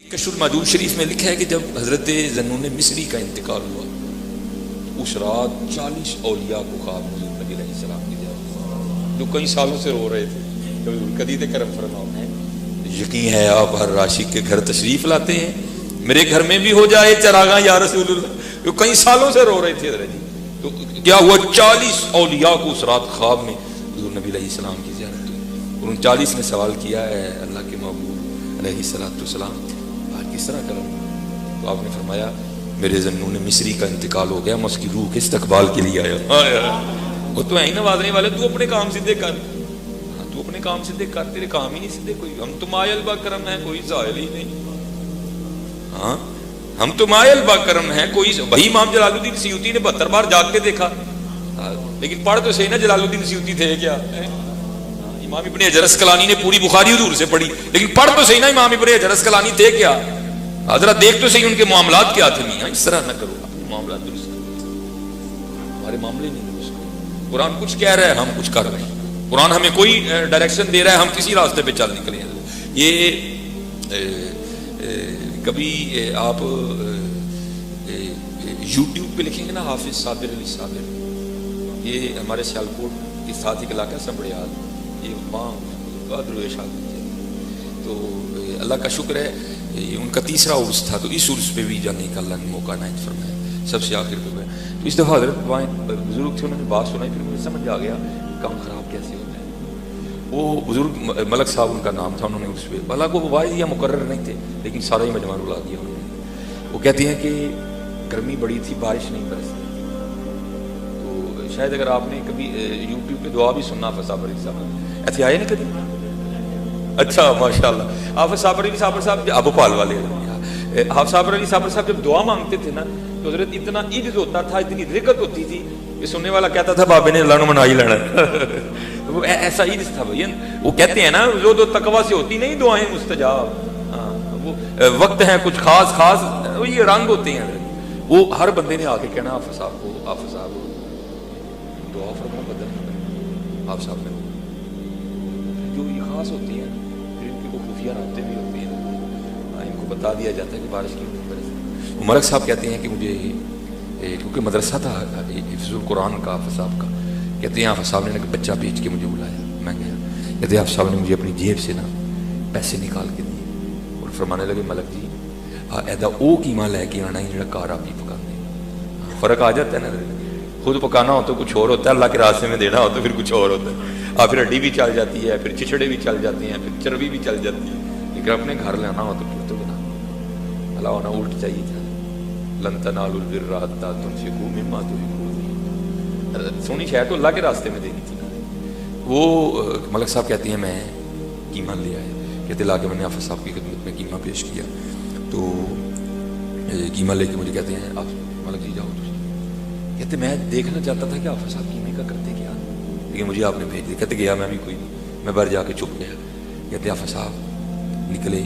کشف المحدود شریف میں لکھا ہے کہ جب حضرت ذنون مصری کا انتقال ہوا اس رات 40 اولیاء کو خواب میں حضور نبی علیہ السلام کی جائے جو کئی سالوں سے رو رہے تھے قدید کرم فرماؤ ہے. یقین ہے آپ ہر عاشق کے گھر تشریف لاتے ہیں, میرے گھر میں بھی ہو جائے چراغاں یا رسول اللہ, جو کئی سالوں سے رو رہے تھے حضرت جی. تو کیا ہوا 40 اولیاء کو اس رات خواب میں حضور نبی علیہ السلام کی زیارت ہوئی اور ان 40 نے سوال کیا ہے اللہ کے محبوب علیہ السلام کس طرح کروں؟ تو آپ نے فرمایا میرے ذنون مصری کا انتقال ہو گیا, میں اس کی روح کے استقبال کے لیے آیا. وہ تو ہی نوازنے والے, تو اپنے کام سیدھے کر, تو اپنے کام سیدھے کر, تیرے کام ہی نہیں سیدھے. کوئی ہم تو مائل با کرم ہے, کوئی زائل ہی نہیں. ہاں ہم تو مائل با کرم ہے کوئی. وہی امام جلال الدین سیوطی نے 72 بار جاگ کے دیکھا, لیکن پڑھ تو صحیح نا جلال الدین سیوطی تھے کیا؟ امام ابن حجر اسقلانی نے پوری بخاری حضور سے پڑھی, لیکن پڑھ تو صحیح نا امام ابن حجر اسقلانی تھے کیا؟ حضرت دیکھ تو صحیح ان کے معاملات کیا تھے. نہیں اس طرح نہ کرو, اپنے معاملات درست کرو, ہمارے معاملے نہیں درست کرو. قرآن کچھ کہہ رہا ہے, ہم کچھ کر رہے ہیں. قرآن ہمیں کوئی ڈائریکشن دے رہا ہے, ہم کسی راستے پہ چل نکلے ہیں. یہ کبھی آپ یوٹیوب پہ لکھیں گے نا حافظ صابر علی صابر, یہ ہمارے سیالکوٹ کے ساتھ ایک علاقہ سنبڑیال, یہ ماں بہادر شاہ. تو اللہ کا شکر ہے یہ ان کا تیسرا عرس تھا, تو اس عرس پہ بھی جانے کا اللہ نے موقع عنایت فرمایا, سب سے آخر پہ. تو اس دفعہ حضرت بزرگ تھے, انہوں نے بات سنائی, پھر مجھے سمجھ آ گیا کام خراب کیسے ہوتا ہے. وہ بزرگ ملک صاحب ان کا نام تھا, انہوں نے اس پہ حالانکہ وہ واحد یا مقرر نہیں تھے, لیکن سارا ہی مجمع رلا دیا انہوں نے. وہ کہتے ہیں کہ گرمی بڑی تھی, بارش نہیں برسی. تو شاید اگر آپ نے کبھی یوٹیوب پہ دعا بھی سننا حافظ علی صاحب ایسے آئے نا کبھی. اچھا ماشاء اللہ. حافظ صابر علی صاحب ابو پال والے, حافظ صابر علی صاحب جب دعا مانگتے تھے نا تو حضرت اتنا عجز ہوتا تھا, اتنی رقت ہوتی تھی کہ سننے والا کہتا تھا بابے نے اللہ نے منا ہی لینا. وہ ایسا عجز تھا بھائی. وہ کہتے ہیں نا جو دو تقوی سے ہوتی نہیں دعائیں مستجاب, وہ وقت ہیں کچھ خاص خاص, وہ یہ رنگ ہوتے ہیں. وہ ہر بندے نے آ کے کہنا حافظ صاحب کو, حافظ صاحب دعا فرما بدل حافظ صاحب نے جو یہ خاص ہوتی ہیں, پھر ان کی وہ خفیہ رابطے بھی ہوتے ہیں, ان کو بتا دیا جاتا ہے کہ بارش کی برس. وہ ملک صاحب کہتے ہیں کہ مجھے کیونکہ مدرسہ تھا حفظ القرآن کا حافظ صاحب کا, کہتے ہیں حافظ صاحب نے بچہ بھیج کے مجھے بلایا, میں گیا. کہتے ہیں حافظ صاحب نے مجھے اپنی جیب سے نا پیسے نکال کے دیے اور فرمانے لگے ملک جی ایدا او قیمہ لے کے آنا ہے جڑا کار آپ ہی پکانے. فرق آ جاتا ہے نا, خود پکانا ہو تو کچھ اور ہوتا ہے, اللہ کے راستے میں دینا ہو تو پھر کچھ اور ہوتا ہے. پھر ہڈی بھی چل جاتی ہے, پھر چچڑے بھی چل جاتے ہیں, پھر چربی بھی چل جاتی ہے, لیکن اپنے گھر لانا ہو تو پھر تو بنا اللہ ہونا الٹ چاہیے تھا. لن تنالوا البر حتى تنفقوا مما تحبون. سونی شاید تو اللہ کے راستے میں دینی تھی. وہ ملک صاحب کہتے ہیں میں قیمہ لے آئے, کہتے لا کے میں نے حافظ صاحب کی خدمت میں قیمہ پیش کیا. تو قیمہ لے کے مجھے کہتے ہیں آپ ملک جی جاؤ. کہتے میں دیکھنا چاہتا تھا کہ حافظ صاحب قیمے کا کرتے کیا, لیکن مجھے آپ نے بھیج دیا. کہتے گیا میں بھی کوئی نہیں, میں باہر جا کے چھپ گیا. کہتے حافظ صاحب نکلے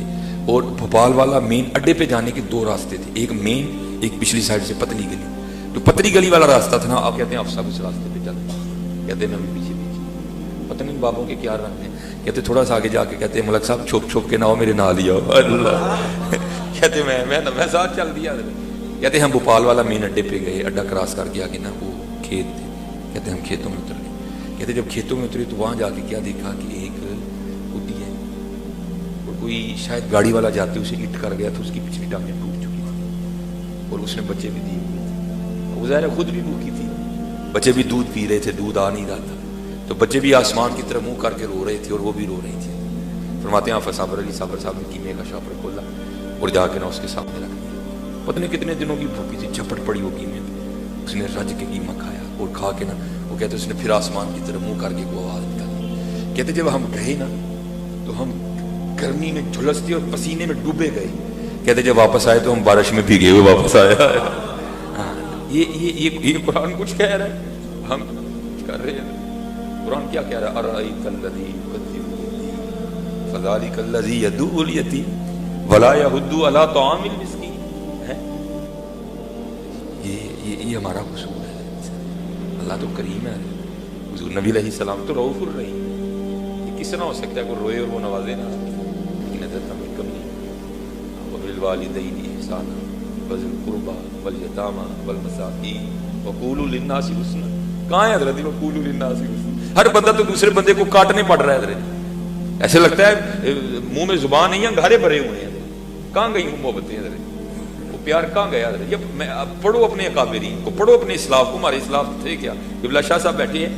اور بھوپال والا مین اڈے پہ جانے کے 2 راستے تھے, ایک مین, ایک پچھلی سائڈ سے پتلی گلی. تو پتلی گلی والا راستہ تھا نا, آپ کہتے ہیں حافظ صاحب اس راستے پہ چلتے. کہتے ہیں میں بھی پیچھے پتہ نہیں بابوں کے کیا رنگ ہیں. کہتے تھوڑا سا آگے جا کے کہتے ہیں ملک صاحب چھپ چھپ کے نہ ہو میرے نال ہی آؤ. اللہ کہتے میں ساتھ چل دیا. کہتے ہم بھوپال والا مین اڈے پہ گئے, اڈا کراس کر کے آگے نا وہ کھیت تھے. کہتے ہم کھیتوں میں اتر گئے. کہتے جب کھیتوں میں اترے تو وہاں جا کے کیا دیکھا کہ ایک کتی ہے, اور کوئی شاید گاڑی والا جاتے اسے ہٹ کر گیا تو اس کی پچھلی ٹانگیں ٹوٹ چکی تھی, اور اس نے بچے بھی دیے ہوئے تھے. وہ ظاہر خود بھی بھوکی تھی, بچے بھی دودھ پی رہے تھے, دودھ آ نہیں رہا تھا, تو بچے بھی آسمان کی طرف منہ کر کے رو رہے تھے اور وہ بھی رو رہی تھی. فرماتے ہیں حافظ صابر علی صاحب نے قیمے کا شاپر کھولا اور جا کے نا اس کے سامنے رکھ دیا. پتہ نہیں کتنے دنوں کی بھوکی تھی, جھپٹ پڑی وہ قیمے پہ. اس نے رج کے قیمہ کھایا اور کھا کے نا وہ کہتے اس نے پھر آسمان کی طرف منہ کر کے کو آواز نکالی. کہتے جب ہم گئے نا تو ہم گرمی میں جھلستے اور پسینے میں ڈوبے گئے. کہتے جب واپس آئے تو ہم بارش میں بھیگے ہوئے واپس آئے. یہ قرآن کچھ کہہ رہا ہے, ہم کچھ کر رہے ہیں. قرآن کیا کہہ رہا ہے, ارأیت الذی یکذب بالدین فذلک الذی یدعو الیتیم ولا یحض علی طعام المسکین. یہ ہمارا قصور ہے. اللہ تو کریم ہے, حضور نبی علیہ السلام تو رؤوف الرحیم. یہ کس طرح ہو سکتا ہے کوئی روئے اور وہ نوازے نا, لیکن حضرت ہمیں کم نہیں. وبالوالدین احسانا وذی القربى والیتامی والمساکین وقولوا للناس حسنا. کہاں ہے حضرت وقولوا للناس حسنا؟ ہر بندہ تو دوسرے بندے کو کاٹنے پڑ رہا ہے حضرت. ایسے لگتا ہے منہ میں زبان نہیں ہے, انگارے بھرے ہوئے ہیں. کہاں گئی وہ محبتیں حضرت, وہ پیار کہاں گیا حضرت؟ یہ پڑھو اپنے اکابرین کو, پڑھو اپنے اسلاف کو. ہمارے اسلاف تھے کیا؟ قبلہ شاہ صاحب بیٹھے ہیں,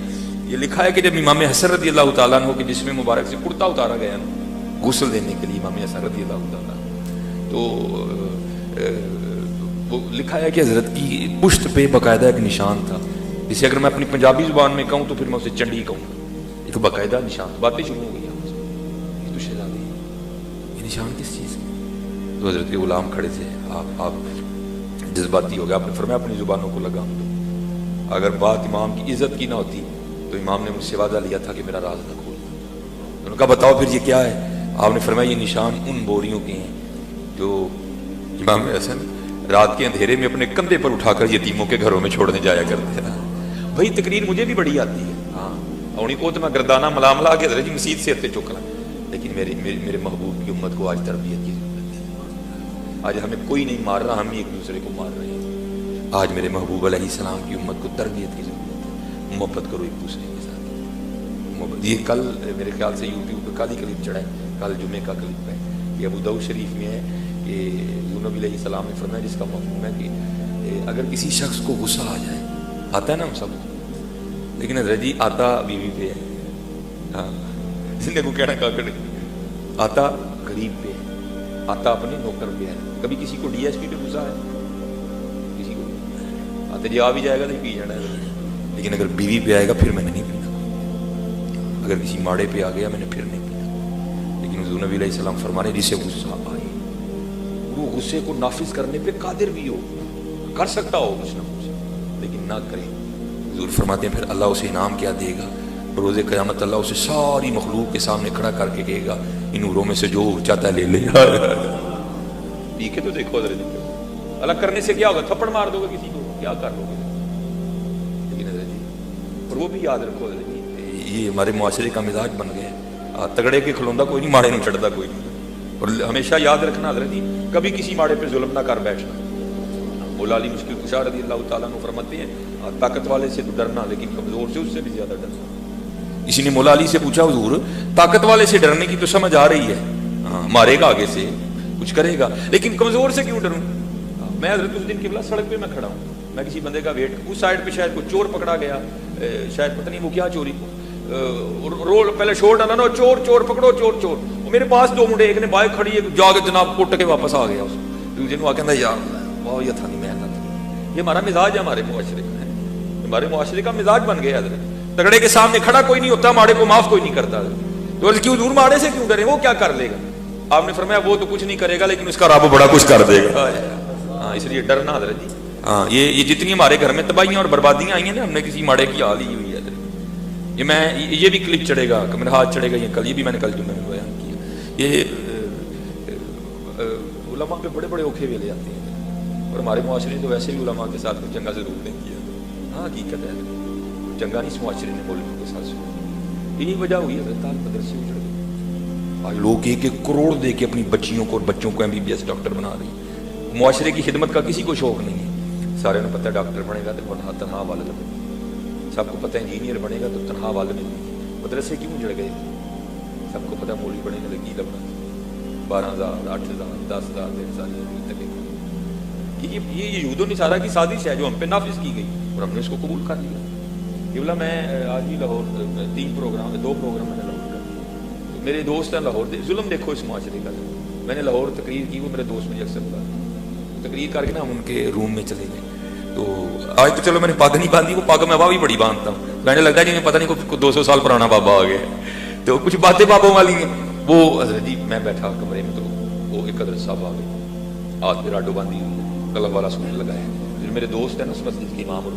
یہ لکھا ہے کہ جب امام حسن رضی اللہ تعالیٰ عنہ کے جسم مبارک سے کرتا اتارا گیا نا غسل دینے کے لیے امام حسن رضی اللہ تعالیٰ, تو وہ لکھا ہے کہ حضرت کی پشت پہ باقاعدہ ایک نشان تھا, جسے اگر میں اپنی پنجابی زبان میں کہوں تو پھر میں اسے چنڈی کہوں گا. ایک باقاعدہ نشان. باتیں شروع ہو گئی یہ تو شہزادی, یہ نشان کس چیز کے؟ تو حضرت کے غلام کھڑے تھے, آپ جذباتی ہو گیا, آپ نے فرمایا اپنی زبانوں کو لگام دو. اگر بات امام کی عزت کی نہ ہوتی تو امام نے مجھ سے وعدہ لیا تھا کہ میرا راز نہ کھول. انہوں نے کہا بتاؤ پھر یہ کیا ہے؟ آپ نے فرمایا یہ نشان ان بوریوں کے ہیں جو امام حسن رات کے اندھیرے میں اپنے کندھے پر اٹھا کر یتیموں کے گھروں میں چھوڑنے جایا کرتے ہیں. بھائی تقریر مجھے بھی بڑی آتی ہے, ہاں اونی کو تو میں گردانہ ملاملہ کے حضرت جی مسجد سے اتنے چک رہا, لیکن میرے محبوب کی امت کو آج تربیت کی ضرورت ہے. آج ہمیں کوئی نہیں مار رہا, ہم ہی ایک دوسرے کو مار رہے ہیں. آج میرے محبوب علیہ السلام کی امت کو تربیت کی ضرورت ہے. محبت کرو ایک دوسرے کے ساتھ. یہ کل میرے خیال سے یوٹیوب پہ کل ہی کلپ چڑھا ہے, کل جمعے کا کلپ ہے. یہ ابو داؤد شریف میں ہے کہ یونس علیہ السلام نے فرمایا جس کا مفہوم ہے کہ اگر کسی شخص کو غصہ آ جائے, آتا ہے نا ہم سب کو, لیکن حضرت جی آتا بیوی پہ ہے, ہاں جن کو کہنا کا کرے, آتا غریب پہ ہے, آتا اپنے نوکر پہ ہے. کبھی کسی کو ڈی ایس پی پہ غصہ ہے, کسی کو آتے جی آ بھی جائے گا تو پی جانا ہے, لیکن اگر بیوی پہ آئے گا پھر میں نے نہیں پینا. اگر کسی ماڑے پہ آ گیا میں نے پھر نہیں پینا. لیکن حضور نبی علیہ السلام فرمانے جسے غصہ آئے وہ غصے کو نافذ کرنے پہ قادر بھی ہو, کر سکتا ہو کچھ نہ کچھ, لیکن نہ کرے. حضور فرماتے ہیں پھر اللہ اسے انعام کیا دے گا؟ بروز قیامت اللہ اسے ساری مخلوق کے سامنے کھڑا کر کے کہے گا ان نوروں میں سے جو چاہتا ہے لے لے. پی کے تو دیکھو حضرت, الگ کرنے سے کیا ہوگا؟ تھپڑ مار دو گے کسی کو, کیا کر لو گے؟ لیکن حضرت جی اور وہ بھی یاد رکھو حضرت جی, یہ ہمارے معاشرے کا مزاج بن گیا ہے, تگڑے کے کھلوندا کوئی نہیں, ماڑے نہیں چڑھتا کوئی نہیں. اور ہمیشہ یاد رکھنا حضرت جی کبھی کسی ماڑے پہ ظلم نہ کر بیٹھنا. مولا علی مشکل کشا رضی اللہ تعالیٰ عنہ فرماتے ہیں طاقت والے سے تو ڈرنا, لیکن کمزور سے اس سے بھی زیادہ ڈرنا. اسی نے مولا علی سے پوچھا حضور طاقت والے سے ڈرنے کی تو سمجھ آ رہی ہے, ہاں مارے گا آگے سے کچھ کرے گا, لیکن کمزور سے کیوں ڈروں؟ میں حضرت اس دن قبلہ سڑک پہ میں کھڑا ہوں, میں کسی بندے کا ویٹ, اس سائڈ پہ شاید کوئی چور پکڑا گیا, شاید پتہ نہیں وہ کیا چوری رول پہلے شور ڈالا نا, چور چور پکڑو چور چور. میرے پاس دو منڈے, ایک نے بائک کھڑی ہے جا کے جناب کٹ کے واپس آ گیا, دوسرے نے آ کے یار واہ یہ تھا نہیں میں نہ. یہ ہمارا مزاج ہے, ہمارے معاشرے کا ہے, ہمارے معاشرے کا مزاج بن گیا حضرت. تگڑے کے سامنے کھڑا کوئی نہیں ہوتا, ماڑے کو معاف کوئی نہیں کرتا. تو کیوں دور ماڑے سے کیوں ڈرے, وہ کیا کر لے گا؟ آپ نے فرمایا وہ تو کچھ نہیں کرے گا لیکن اس کا رب بڑا کچھ کر دے گا. ہاں اس لیے ڈرنا حضرت جی. ہاں یہ جتنی ہمارے گھر میں تباہیاں اور بربادیاں آئی ہیں نا, ہم نے کسی ماڑے کی حال ہی ہوئی ہے. یہ بھی کلپ چڑھے گا, میرا ہاتھ چڑھے گا, یہ کل, یہ بھی میں نے کل جمعے میں بیان کیا. یہ علماء پہ بڑے بڑے اوکھے ویلے آتے ہیں, اور ہمارے معاشرے نے تو ویسے بھی علماء کے ساتھ چنگا ضرور نہیں کیا. ہاں حقیقت ہے چنگا نہیں اس معاشرے نے مولویوں کے ساتھ سنا. یہی وجہ ہوئی ہے تعلق مدرسے اجڑ گئے. آج لوگ 1-1 کروڑ دے کے اپنی بچیوں کو اور بچوں کو MBBS ڈاکٹر بنا رہی ہیں. معاشرے کی خدمت کا کسی کو شوق نہیں ہے. سارے نے پتہ ہے ڈاکٹر بنے گا تو تنہا والد بنے گا, سب کو پتہ ہے انجینئر بنے گا تو تنہا والد بنے گا. مدرسے کیوں اجڑ گئے؟ سب کو پتہ ہے مولوی بنے گا تو کی لبنا 12,000 8,000 10,000 1,000 تک. یہ یہود و نصارہ کی سازش ہے جو ہم پہ نافذ کی گئی اور ہم نے اس کو قبول کر لیا. یہ میں آج ہی لاہور 2 پروگرام میں نے لاہور کر. میرے دوست ہیں لاہور, ظلم دیکھو اس معاشرے کا. میں نے لاہور تقریر کی, وہ میرے دوست مجھے اکثر بتا تقریر کر کے نا ہم ان کے روم میں چلے گئے. تو آج تو چلو میں نے پگ نہیں باندھی, وہ پگ میں بھی بڑی باندھتا ہوں. میں نے لگتا ہے جی پتہ نہیں کوئی 200 سال پرانا بابا آ گیا. تو کچھ باتیں بابوں والی ہیں. وہ حضرت جی میں بیٹھا کمرے میں, تو وہ ایک حضرت صاحب آ گئے, ہاتھ پہ راڈو باندھی ہوئی, کلب والا سوٹ لگایا. پھر میرے دوست ہیں نا اس مسجد کے امام اور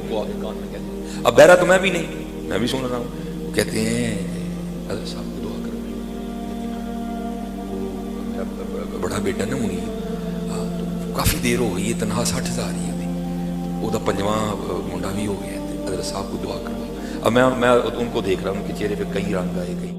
وہ آ کے کان میں کہتے ہیں, اب بہرا تو میں بھی نہیں, میں بھی سن رہا ہوں. وہ کہتے ہیں حضرت صاحب کو دعا کرو, بڑا بیٹا نا منی, تو کافی دیر ہو گئی ہے, تنہا 60,000 ہی ہے, وہ 5واں منڈا بھی ہو گیا. حضرت صاحب کو دعا کرو. اب میں ان کو دیکھ رہا ہوں, ان کے چہرے پہ کئی رنگ آئے, کئی